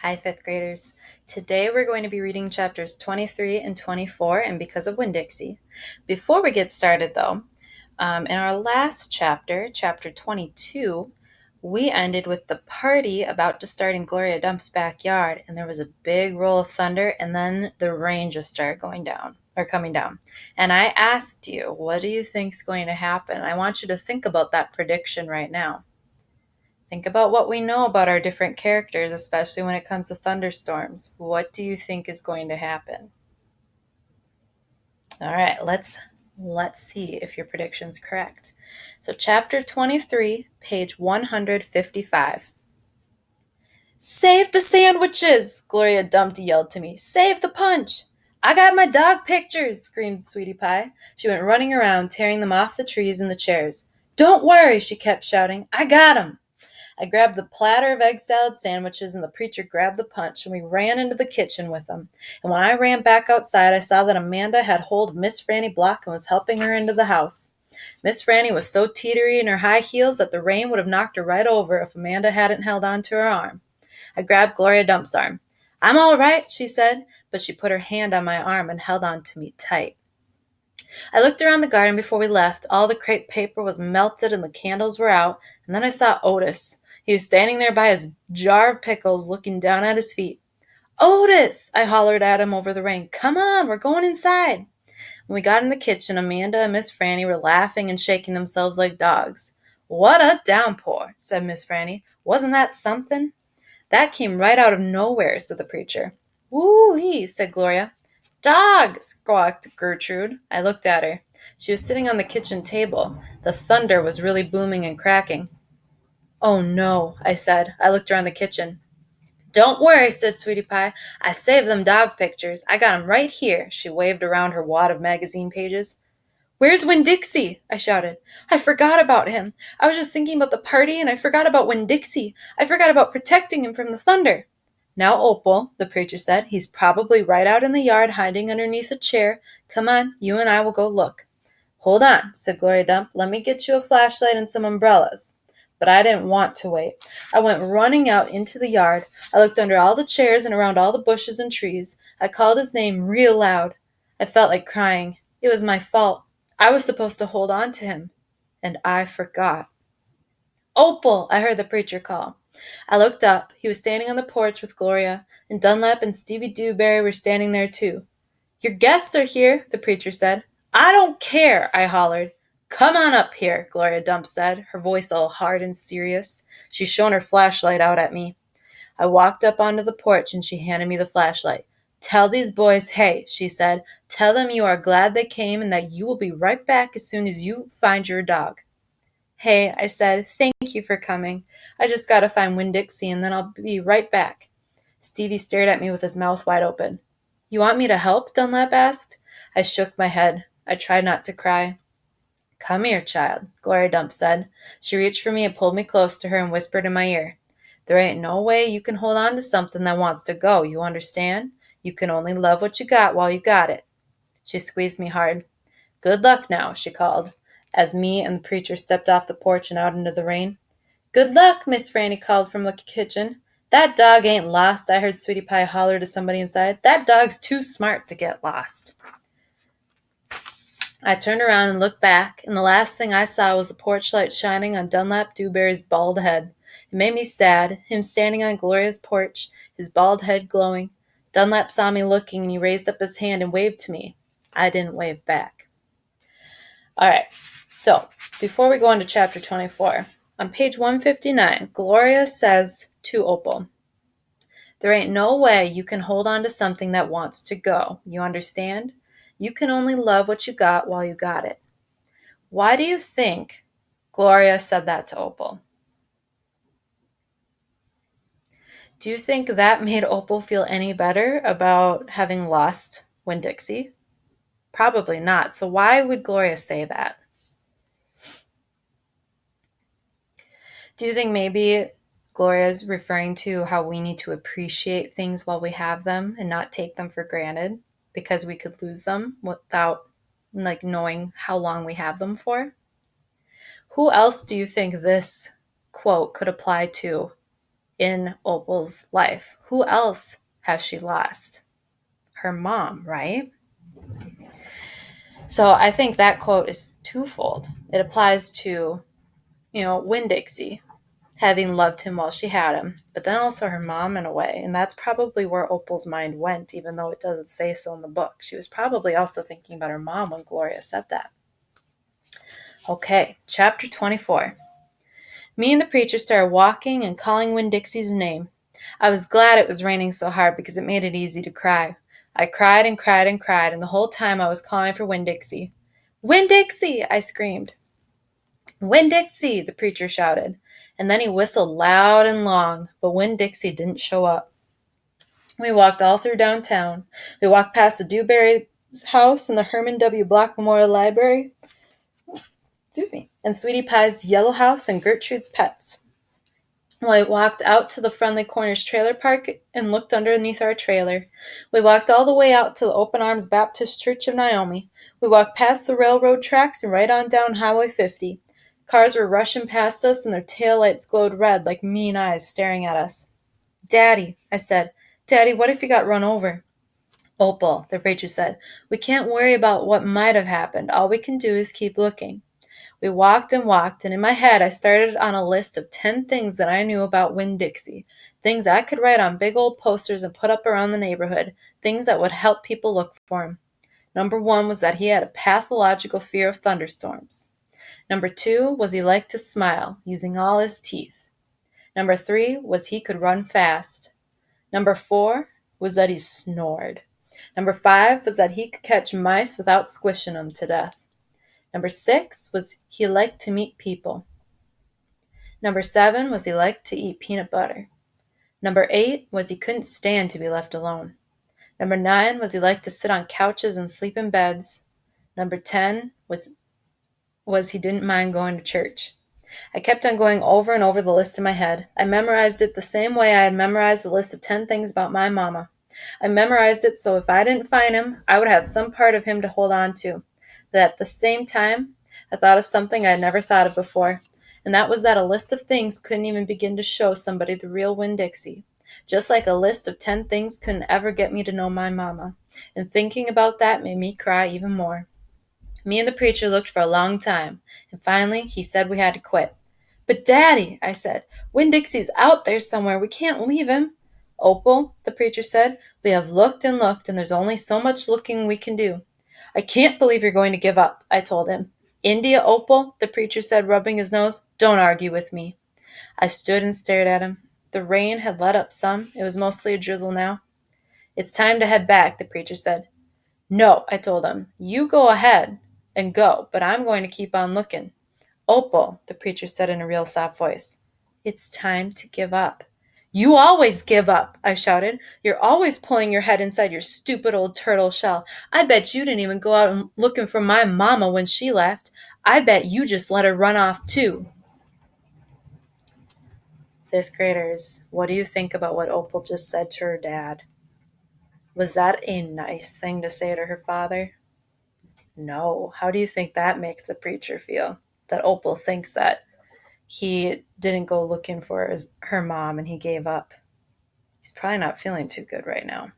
Hi, fifth graders. Today we're going to be reading chapters 23 and 24 and Because of Winn-Dixie. Before we get started, though, in our last chapter, chapter 22, we ended with the party about to start in Gloria Dump's backyard, and there was a big roll of thunder, and then the rain just started coming down. And I asked you, what do you think's going to happen? I want you to think about that prediction right now. Think about what we know about our different characters, especially when it comes to thunderstorms. What do you think is going to happen? All right, let's see if your prediction's correct. So chapter 23, page 155. Save the sandwiches, Gloria Dumpty yelled to me. Save the punch. I got my dog pictures, screamed Sweetie Pie. She went running around, tearing them off the trees and the chairs. Don't worry, she kept shouting. I got 'em. I grabbed the platter of egg salad sandwiches, and the preacher grabbed the punch, and we ran into the kitchen with them. And when I ran back outside, I saw that Amanda had hold of Miss Franny Block and was helping her into the house. Miss Franny was so teetery in her high heels that the rain would have knocked her right over if Amanda hadn't held on to her arm. I grabbed Gloria Dump's arm. I'm all right, she said, but she put her hand on my arm and held on to me tight. I looked around the garden before we left. All the crepe paper was melted and the candles were out, and then I saw Otis. He was standing there by his jar of pickles, looking down at his feet. Otis! I hollered at him over the rain. Come on, we're going inside. When we got in the kitchen, Amanda and Miss Franny were laughing and shaking themselves like dogs. What a downpour, said Miss Franny. Wasn't that something? That came right out of nowhere, said the preacher. Woo-hee, said Gloria. Dog! Squawked Gertrude. I looked at her. She was sitting on the kitchen table. The thunder was really booming and cracking. Oh, no, I said. I looked around the kitchen. Don't worry, said Sweetie Pie. I saved them dog pictures. I got 'em right here. She waved around her wad of magazine pages. Where's Winn-Dixie? I shouted. I forgot about him. I was just thinking about the party, and I forgot about Winn-Dixie. I forgot about protecting him from the thunder. Now, Opal, the preacher said, he's probably right out in the yard hiding underneath a chair. Come on, you and I will go look. Hold on, said Gloria Dump. Let me get you a flashlight and some umbrellas. But I didn't want to wait. I went running out into the yard. I looked under all the chairs and around all the bushes and trees. I called his name real loud. I felt like crying. It was my fault. I was supposed to hold on to him. And I forgot. Opal, I heard the preacher call. I looked up. He was standing on the porch with Gloria, and Dunlap and Stevie Dewberry were standing there too. Your guests are here, the preacher said. I don't care, I hollered. Come on up here, Gloria Dump said, her voice all hard and serious. She shone her flashlight out at me. I walked up onto the porch, and she handed me the flashlight. Tell these boys, hey, she said. Tell them you are glad they came and that you will be right back as soon as you find your dog. Hey, I said, thank you for coming. I just got to find Winn-Dixie, and then I'll be right back. Stevie stared at me with his mouth wide open. You want me to help? Dunlap asked. I shook my head. I tried not to cry. Come here, child, Gloria Dump said. She reached for me and pulled me close to her and whispered in my ear. There ain't no way you can hold on to something that wants to go, you understand? You can only love what you got while you got it. She squeezed me hard. Good luck now, she called, as me and the preacher stepped off the porch and out into the rain. Good luck, Miss Franny called from the kitchen. That dog ain't lost, I heard Sweetie Pie holler to somebody inside. That dog's too smart to get lost. I turned around and looked back, and the last thing I saw was the porch light shining on Dunlap Dewberry's bald head. It made me sad, him standing on Gloria's porch, his bald head glowing. Dunlap saw me looking, and he raised up his hand and waved to me. I didn't wave back. All right, so before we go on to chapter 24, on page 159, Gloria says to Opal, there ain't no way you can hold on to something that wants to go. You understand? You can only love what you got while you got it. Why do you think Gloria said that to Opal? Do you think that made Opal feel any better about having lost Winn-Dixie? Probably not. So why would Gloria say that? Do you think maybe Gloria's referring to how we need to appreciate things while we have them and not take them for granted because we could lose them without knowing how long we have them for? Who else do you think this quote could apply to in Opal's life. Who else has she lost? Her mom, right? So I think that quote is twofold. It applies to, Winn-Dixie, having loved him while she had him, but then also her mom in a way. And that's probably where Opal's mind went, even though it doesn't say so in the book. She was probably also thinking about her mom when Gloria said that. Okay, chapter 24. Me and the preacher started walking and calling Winn-Dixie's name. I was glad it was raining so hard because it made it easy to cry. I cried and cried and cried, and the whole time I was calling for Winn-Dixie. Winn-Dixie! I screamed. Winn-Dixie! The preacher shouted, and then he whistled loud and long, but Winn-Dixie didn't show up. We walked all through downtown. We walked past the Dewberry's house and the Herman W. Block Memorial Library, and Sweetie Pie's Yellow House and Gertrude's Pets. We walked out to the Friendly Corners trailer park and looked underneath our trailer. We walked all the way out to the Open Arms Baptist Church of Naomi. We walked past the railroad tracks and right on down Highway 50. Cars were rushing past us and their taillights glowed red like mean eyes staring at us. Daddy, I said. Daddy, what if you got run over? Opal, the preacher said. We can't worry about what might have happened. All we can do is keep looking. We walked and walked, and in my head I started on a list of 10 things that I knew about Winn-Dixie, things I could write on big old posters and put up around the neighborhood, things that would help people look for him. Number 1 was that he had a pathological fear of thunderstorms. Number 2 was he liked to smile, using all his teeth. Number 3 was he could run fast. Number 4 was that he snored. Number 5 was that he could catch mice without squishing them to death. Number 6 was he liked to meet people. Number 7 was he liked to eat peanut butter. Number 8 was he couldn't stand to be left alone. Number 9 was he liked to sit on couches and sleep in beds. Number 10 was he didn't mind going to church. I kept on going over and over the list in my head. I memorized it the same way I had memorized the list of 10 things about my mama. I memorized it so if I didn't find him, I would have some part of him to hold on to. But at the same time, I thought of something I had never thought of before, and that was that a list of things couldn't even begin to show somebody the real Winn-Dixie. Just like a list of 10 things couldn't ever get me to know my mama. And thinking about that made me cry even more. Me and the preacher looked for a long time, and finally he said we had to quit. But Daddy, I said, Winn-Dixie's out there somewhere. We can't leave him. Opal, the preacher said, we have looked and looked, and there's only so much looking we can do. I can't believe you're going to give up, I told him. India, Opal, the preacher said, rubbing his nose, don't argue with me. I stood and stared at him. The rain had let up some. It was mostly a drizzle now. It's time to head back, the preacher said. No, I told him. You go ahead and go, but I'm going to keep on looking. Opal, the preacher said in a real soft voice, it's time to give up. You always give up, I shouted. You're always pulling your head inside your stupid old turtle shell. I bet you didn't even go out looking for my mama when she left. I bet you just let her run off too. Fifth graders, what do you think about what Opal just said to her dad? Was that a nice thing to say to her father? No. How do you think that makes the preacher feel? That Opal thinks that he didn't go looking for her mom and he gave up. He's probably not feeling too good right now.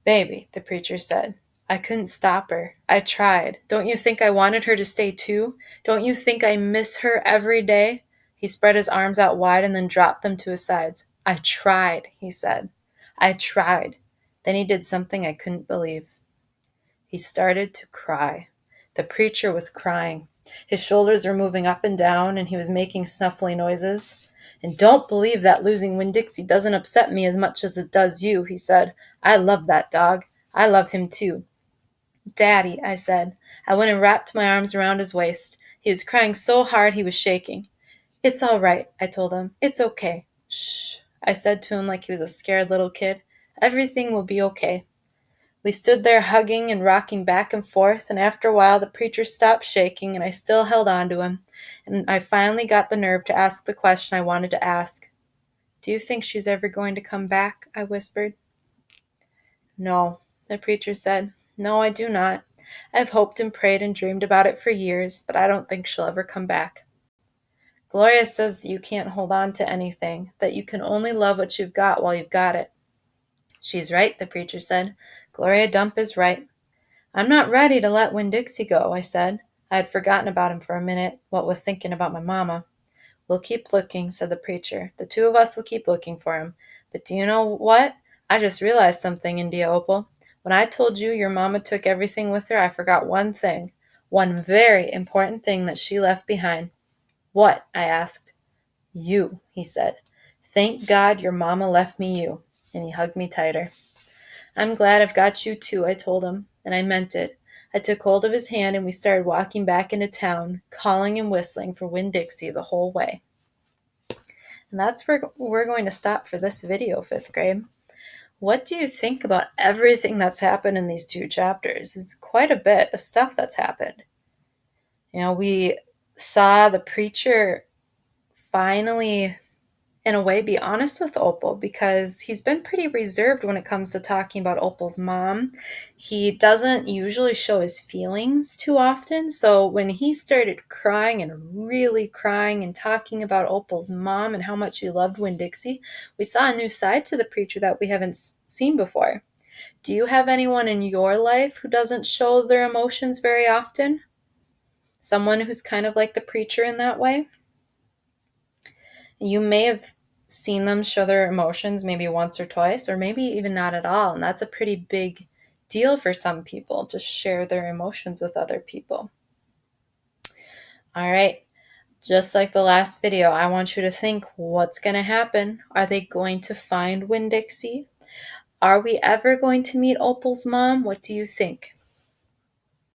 Baby, the preacher said, I couldn't stop her. I tried. Don't you think I wanted her to stay too? Don't you think I miss her every day? He spread his arms out wide and then dropped them to his sides. I tried, he said. I tried. Then he did something I couldn't believe. He started to cry. The preacher was crying. His shoulders were moving up and down, and he was making snuffly noises. And don't believe that losing Winn-Dixie doesn't upset me as much as it does you, he said. I love that dog. I love him too. Daddy, I said. I went and wrapped my arms around his waist. He was crying so hard he was shaking. It's all right, I told him. It's okay. Shh, I said to him like he was a scared little kid. Everything will be okay. We stood there hugging and rocking back and forth, and after a while the preacher stopped shaking, and I still held on to him, and I finally got the nerve to ask the question I wanted to ask. Do you think she's ever going to come back? I whispered. No, the preacher said. No, I do not. I've hoped and prayed and dreamed about it for years, but I don't think she'll ever come back. Gloria says you can't hold on to anything, that you can only love what you've got while you've got it. She's right, the preacher said. Gloria Dump is right. I'm not ready to let Winn-Dixie go, I said. I had forgotten about him for a minute, what with thinking about my mama. We'll keep looking, said the preacher. The two of us will keep looking for him. But do you know what? I just realized something, India Opal. When I told you your mama took everything with her, I forgot one thing. One very important thing that she left behind. What? I asked. You, he said. Thank God your mama left me you. And he hugged me tighter. I'm glad I've got you too, I told him, and I meant it. I took hold of his hand and we started walking back into town, calling and whistling for Winn-Dixie the whole way. And that's where we're going to stop for this video, 5th grade. What do you think about everything that's happened in these 2 chapters? It's quite a bit of stuff that's happened. We saw the preacher finally, in a way, be honest with Opal, because he's been pretty reserved when it comes to talking about Opal's mom. He doesn't usually show his feelings too often, so when he started crying and really crying and talking about Opal's mom and how much he loved Winn-Dixie, we saw a new side to the preacher that we haven't seen before. Do you have anyone in your life who doesn't show their emotions very often? Someone who's kind of like the preacher in that way? You may have seen them show their emotions maybe once or twice, or maybe even not at all. And that's a pretty big deal for some people, to share their emotions with other people. All right. Just like the last video, I want you to think, what's going to happen? Are they going to find Winn-Dixie? Are we ever going to meet Opal's mom? What do you think?